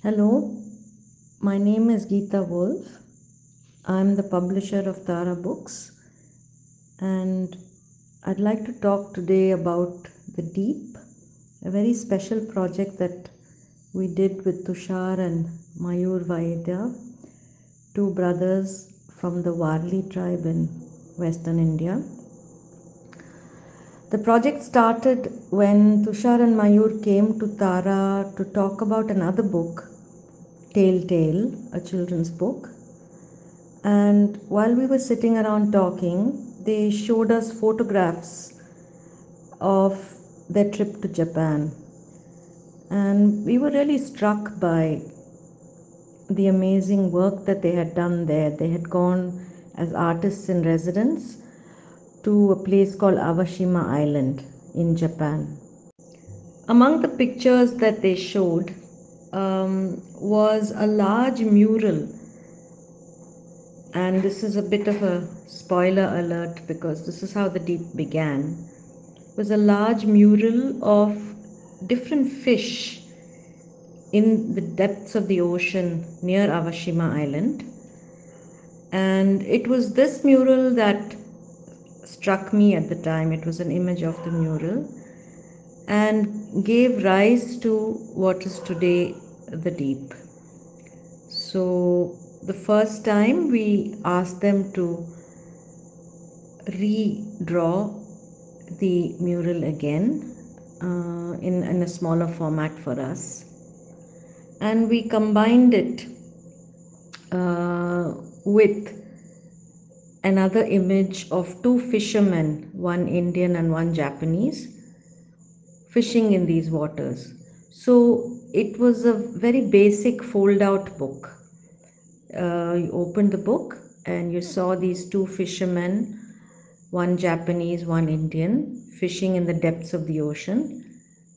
Hello, my name is Geeta Wolf. I'm the publisher of Tara Books, and I'd like to talk today about The Deep, a very special project that we did with Tushar and Mayur Vaidya, two brothers from the Warli tribe in Western India. The project started when Tushar and Mayur came to Tara to talk about another book, Tale, a children's book. And while we were sitting around talking, they showed us photographs of their trip to Japan. And we were really struck by the amazing work that they had done there. They had gone as artists in residence to a place called Awashima Island in Japan. Among the pictures that they showed was a large mural, and this is a bit of a spoiler alert because this is how The Deep began. It was a large mural of different fish in the depths of the ocean near Awashima Island. And it was this mural that struck me at the time. It was an image of the mural and gave rise to what is today The Deep. So the first time we asked them to redraw the mural again in a smaller format for us, and we combined it with another image of two fishermen, one Indian and one Japanese, fishing in these waters. So it was a very basic fold out book. You opened the book and you saw these two fishermen, one Japanese, one Indian, fishing in the depths of the ocean.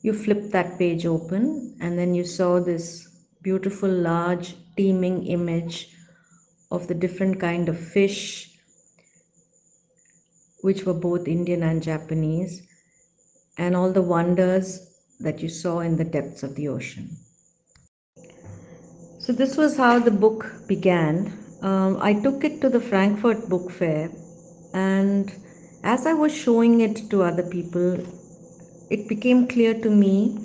You flipped that page open and then you saw this beautiful, large, teeming image of the different kind of fish, which were both Indian and Japanese, and all the wonders that you saw in the depths of the ocean. So this was how the book began. I took it to the Frankfurt Book Fair, and as I was showing it to other people, it became clear to me,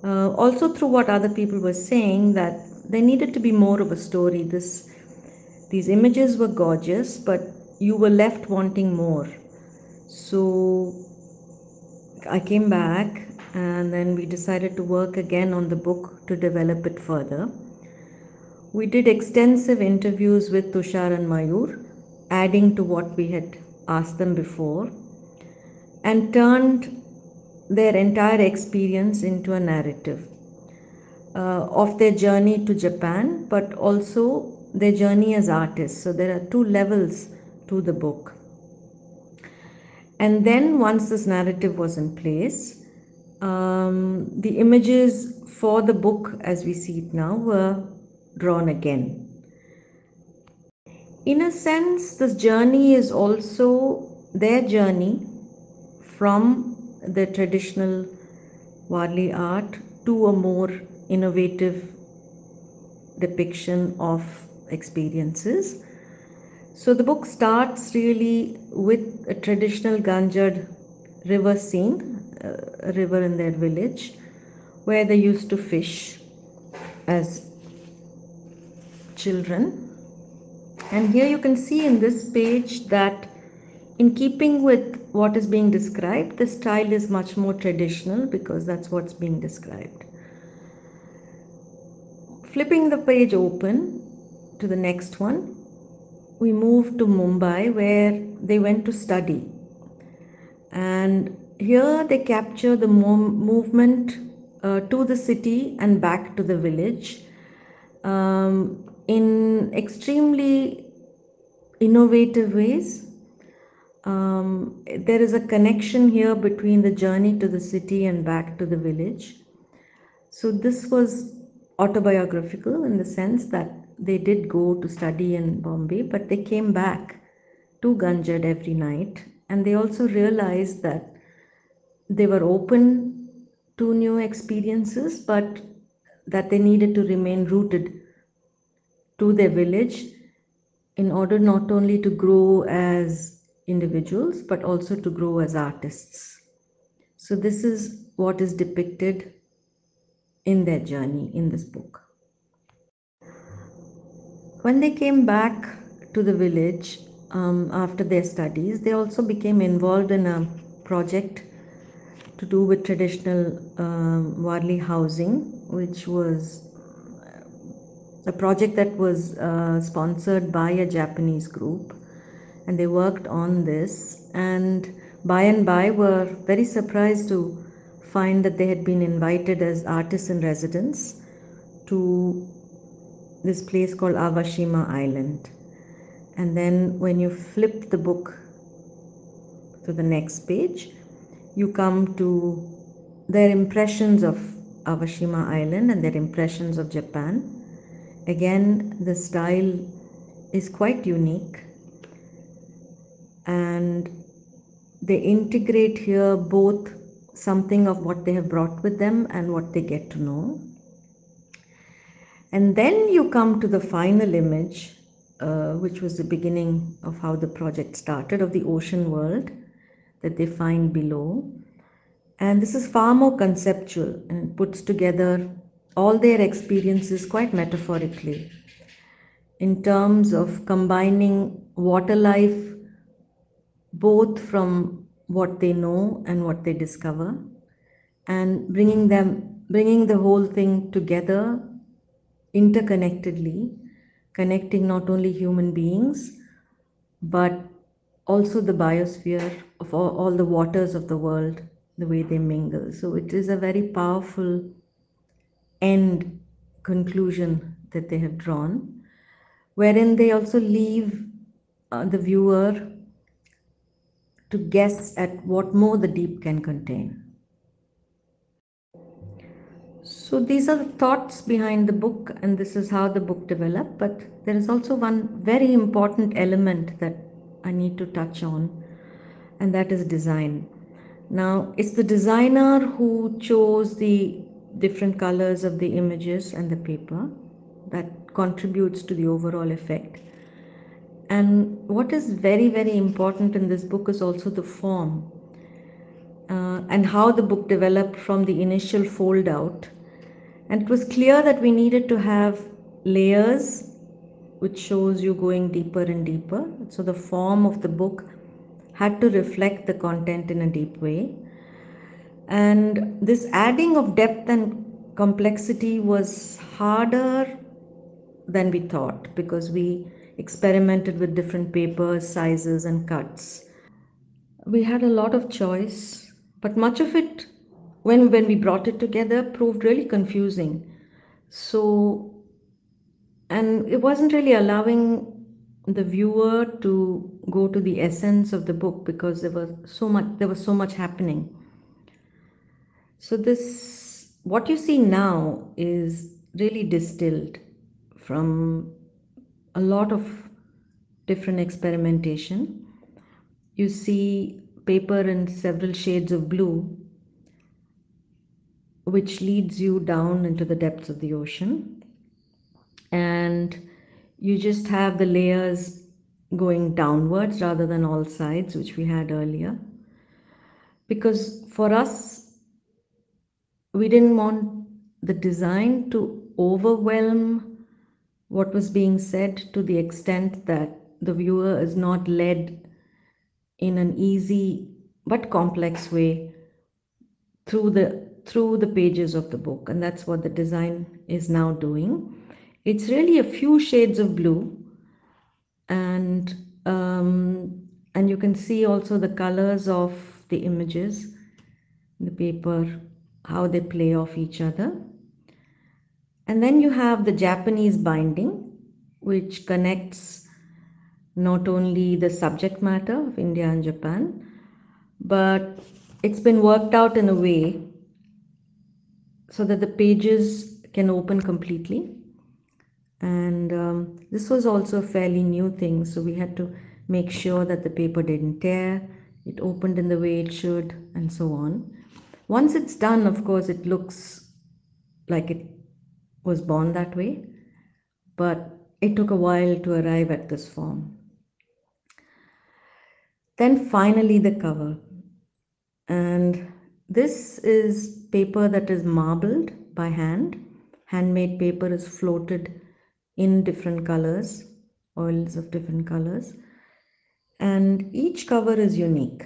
also through what other people were saying, that there needed to be more of a story. These images were gorgeous, but you were left wanting more. So I came back and then we decided to work again on the book to develop it further. We did extensive interviews with Tushar and Mayur, adding to what we had asked them before, and turned their entire experience into a narrative of their journey to Japan, but also their journey as artists. So there are two levels to the book. And then once this narrative was in place, the images for the book as we see it now were drawn again. In a sense, this journey is also their journey from the traditional Warli art to a more innovative depiction of experiences. So the book starts really with a traditional Ganjar river scene, a river in their village, where they used to fish as children. And here you can see in this page that in keeping with what is being described, the style is much more traditional because that's what's being described. Flipping the page open to the next one, we move to Mumbai where they went to study. And here they capture the movement to the city and back to the village in extremely innovative ways. There is a connection here between the journey to the city and back to the village. So this was autobiographical in the sense that they did go to study in Bombay, but they came back to Ganjad every night, and they also realized that they were open to new experiences, but that they needed to remain rooted to their village in order not only to grow as individuals but also to grow as artists. So, this is what is depicted in their journey in this book. When they came back to the village after their studies, they also became involved in a project to do with traditional Warli housing, which was a project that was sponsored by a Japanese group, and they worked on this. And by were very surprised to find that they had been invited as artists in residence to this place called Awashima Island. And then when you flip the book to the next page, you come to their impressions of Awashima Island and their impressions of Japan. Again, the style is quite unique, and they integrate here both something of what they have brought with them and what they get to know. And then you come to the final image, which was the beginning of how the project started, of the ocean world that they find below. And this is far more conceptual and puts together all their experiences quite metaphorically in terms of combining water life both from what they know and what they discover, and bringing the whole thing together interconnectedly, connecting not only human beings but also the biosphere of all the waters of the world, the way they mingle. So it is a very powerful end conclusion that they have drawn, wherein they also leave the viewer to guess at what more the deep can contain. So these are the thoughts behind the book, and this is how the book developed. But there is also one very important element that I need to touch on, and that is design. Now, it's the designer who chose the different colors of the images and the paper that contributes to the overall effect. And what is very, very important in this book is also the form, and how the book developed from the initial fold out. And it was clear that we needed to have layers, which shows you going deeper and deeper. So the form of the book had to reflect the content in a deep way. And this adding of depth and complexity was harder than we thought, because we experimented with different papers, sizes, and cuts. We had a lot of choice, but much of it, when we brought it together, proved really confusing. So, and it wasn't really allowing the viewer to go to the essence of the book, because there was so much happening. So this, what you see now, is really distilled from a lot of different experimentation. You see paper in several shades of blue, which leads you down into the depths of the ocean. And you just have the layers going downwards rather than all sides, which we had earlier. Because for us, we didn't want the design to overwhelm what was being said to the extent that the viewer is not led in an easy but complex way through the pages of the book. And that's what the design is now doing. It's really a few shades of blue, and and you can see also the colors of the images, the paper, how they play off each other. And then you have the Japanese binding, which connects not only the subject matter of India and Japan, but it's been worked out in a way so that the pages can open completely. And this was also a fairly new thing, so we had to make sure that the paper didn't tear, it opened in the way it should, and so on. Once it's done, of course, it looks like was born that way, but it took a while to arrive at this form. Then finally, the cover. And this is paper that is marbled by hand. Handmade paper is floated in different colors, oils of different colors, and each cover is unique.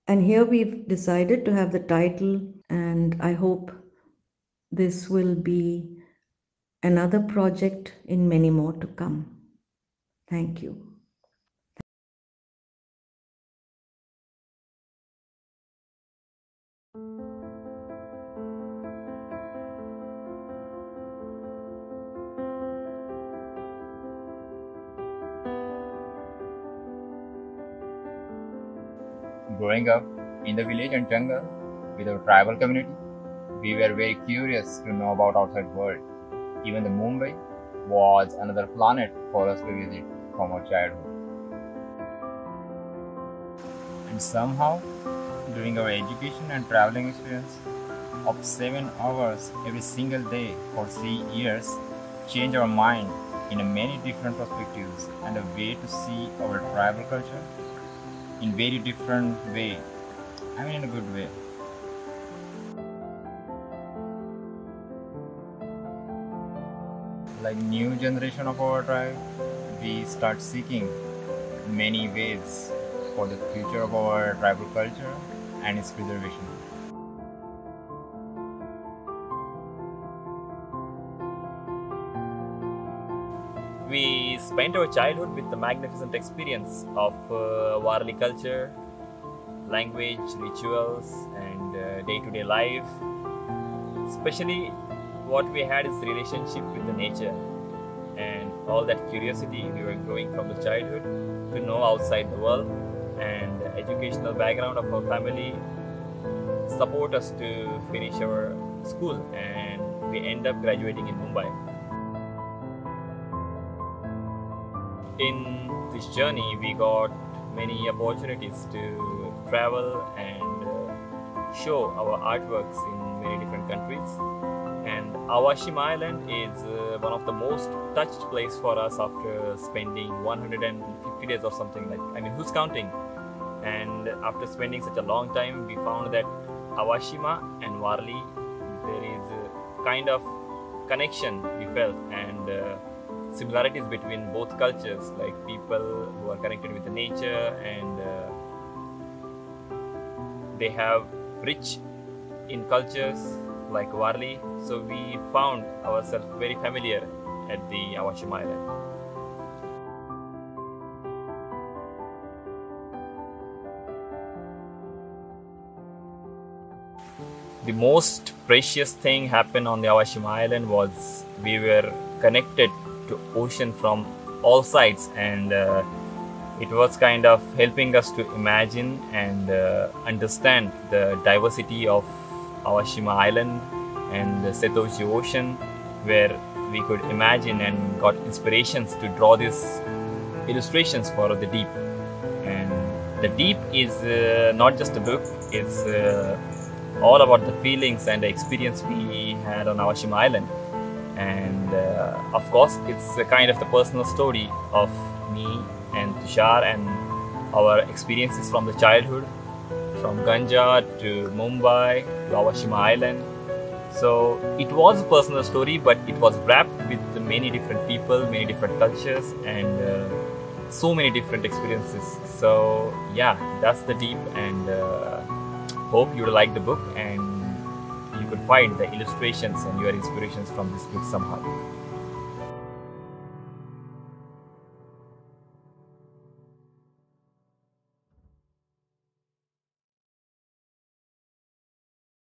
And here we've decided to have the title, and I hope this will be another project in many more to come. Thank you. Growing up in the village and jungle with our tribal community, we were very curious to know about outside world. Even the Mumbai was another planet for us to visit from our childhood. And somehow, during our education and traveling experience of 7 hours every single day for 3 years, changed our mind in a many different perspectives and a way to see our tribal culture in very different way. I mean in a good way. Like new generation of our tribe, we start seeking many ways for the future of our tribal culture and its preservation. We spent our childhood with the magnificent experience of Warli culture, language, rituals, and day-to-day life. Especially, what we had is relationship with the nature and all that curiosity we were growing from the childhood to know outside the world, and the educational background of our family support us to finish our school, and we end up graduating in Mumbai. In this journey, we got many opportunities to travel and show our artworks in many different countries. And Awashima Island is one of the most touched place for us after spending 150 days or something like. I mean, who's counting? And after spending such a long time, we found that Awashima and Warli, there is a kind of connection we felt, and similarities between both cultures, like people who are connected with the nature, and they have rich in cultures like Warli. So we found ourselves very familiar at the Awashima Island. The most precious thing happened on the Awashima Island was we were connected to ocean from all sides, and it was kind of helping us to imagine and understand the diversity of Awashima Island and the Setoshi Ocean, where we could imagine and got inspirations to draw these illustrations for the deep. And the deep is not just a book, it's all about the feelings and the experience we had on Awashima Island. And of course, it's a kind of the personal story of me and Tushar and our experiences from the childhood, from Ganja to Mumbai to Awashima Island. So it was a personal story, but it was wrapped with many different people, many different cultures, and so many different experiences. So yeah, that's the deep, and hope you like the book and you could find the illustrations and your inspirations from this book somehow.